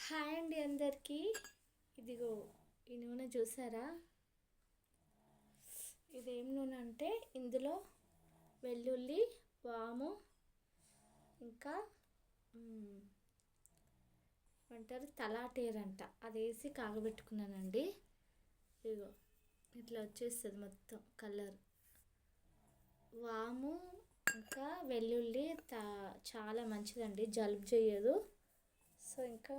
Hi అండి అందరికీ. ఇదిగో ఈ నూనె చూసారా? ఇదేం నూనె అంటే ఇందులో వెల్లుల్లి, వాము, ఇంకా అంటారు తలాటేరంట, అది వేసి కాగబెట్టుకున్నానండి. ఇదిగో ఇట్లా వచ్చేస్తుంది మొత్తం కలర్. వాము ఇంకా వెల్లుల్లి చాలా మంచిదండి, జలుబు చేయదు. సో ఇంకా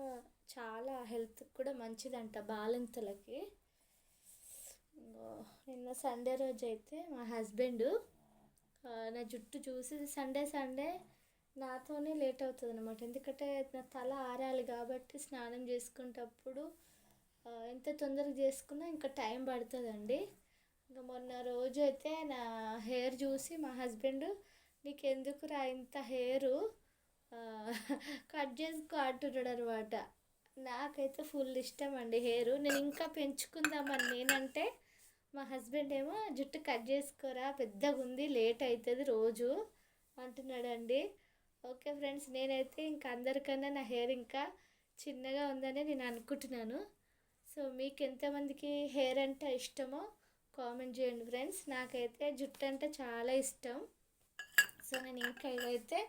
చాలా హెల్త్కి కూడా మంచిదంట బాలింతలకి. నిన్న సండే రోజు అయితే మా హస్బెండ్ నా జుట్టు చూసి సండే సండే నాతోనే లేట్ అవుతుంది అనమాట, ఎందుకంటే నా తల ఆరాలి కాబట్టి స్నానం చేసుకునేటప్పుడు ఎంత తొందరగా చేసుకున్నా ఇంకా టైం పడుతుందండి. ఇంకా మొన్న రోజు అయితే నా హెయిర్ చూసి మా హస్బెండ్, నీకెందుకురా ఇంత హెయిరు, కట్ చేసుకో అంటున్నాడు అనమాట. నాకైతే ఫుల్ ఇష్టం అండి హెయిర్, నేను ఇంకా పెంచుకుందామని నేనంటే మా హస్బెండ్ ఏమో జుట్టు కట్ చేసుకోరా పెద్దగా ఉంది లేట్ అవుతుంది రోజు అంటున్నాడండి. ఓకే ఫ్రెండ్స్, నేనైతే ఇంకా అందరికన్నా నా హెయిర్ ఇంకా చిన్నగా ఉందని నేను అనుకుంటున్నాను. సో మీకు ఎంతమందికి హెయిర్ అంటే ఇష్టమో కామెంట్ చేయండి ఫ్రెండ్స్. నాకైతే జుట్టు అంటే చాలా ఇష్టం. సో నేను ఇంకా ఇదైతే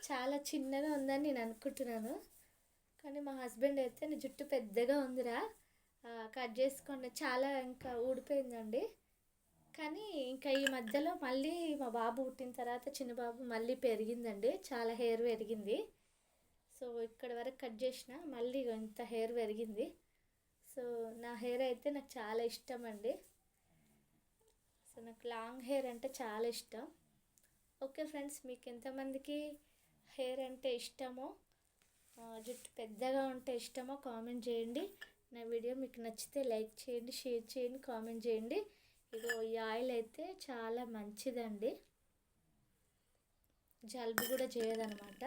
చాలా చిన్నగా ఉందని నేను అనుకుంటున్నాను. కానీ మా హస్బెండ్ అయితే నీ జుట్టు పెద్దగా ఉందిరా, కట్ చేసుకోండి, చాలా ఇంకా ఊడిపోయిందండి. కానీ ఇంకా ఈ మధ్యలో మళ్ళీ మా బాబు పుట్టిన తర్వాత చిన్న బాబు మళ్ళీ పెరిగిందండి, చాలా హెయిర్ పెరిగింది. సో ఇక్కడ వరకు కట్ చేసిన మళ్ళీ ఇంత హెయిర్ పెరిగింది. సో నా హెయిర్ అయితే నాకు చాలా ఇష్టం అండి. సో నాకు లాంగ్ హెయిర్ అంటే చాలా ఇష్టం. ఓకే ఫ్రెండ్స్, మీకు ఎంతమందికి హెయిర్ అంటే ఇష్టమో, జుట్టు పెద్దగా ఉంటే ఇష్టమో కామెంట్ చేయండి. నా వీడియో మీకు నచ్చితే లైక్ చేయండి, షేర్ చేయండి, కామెంట్ చేయండి. ఇగో ఈ ఆయిల్ అయితే చాలా మంచిదండి, జలుబు కూడా చేయదనమాట.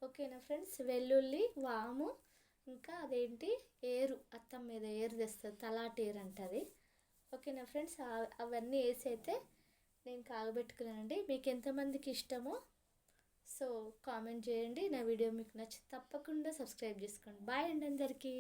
ఓకేనా ఫ్రెండ్స్, వెల్లుల్లి, వాము, ఇంకా అదేంటి ఏరు, అత్తం మీద ఏరు తెస్తుంది, తలాటేరు అంటది. ఓకేనా ఫ్రెండ్స్, అవన్నీ వేసి అయితే నేను కాగబెట్టుకున్నానండి. మీకు ఎంతమందికి ఇష్టమో సో కామెంట్ చేయండి. నా వీడియో మీకు నచ్చి తప్పకుండా సబ్స్క్రైబ్ చేసుకోండి. బాయ్ అండి అందరికీ.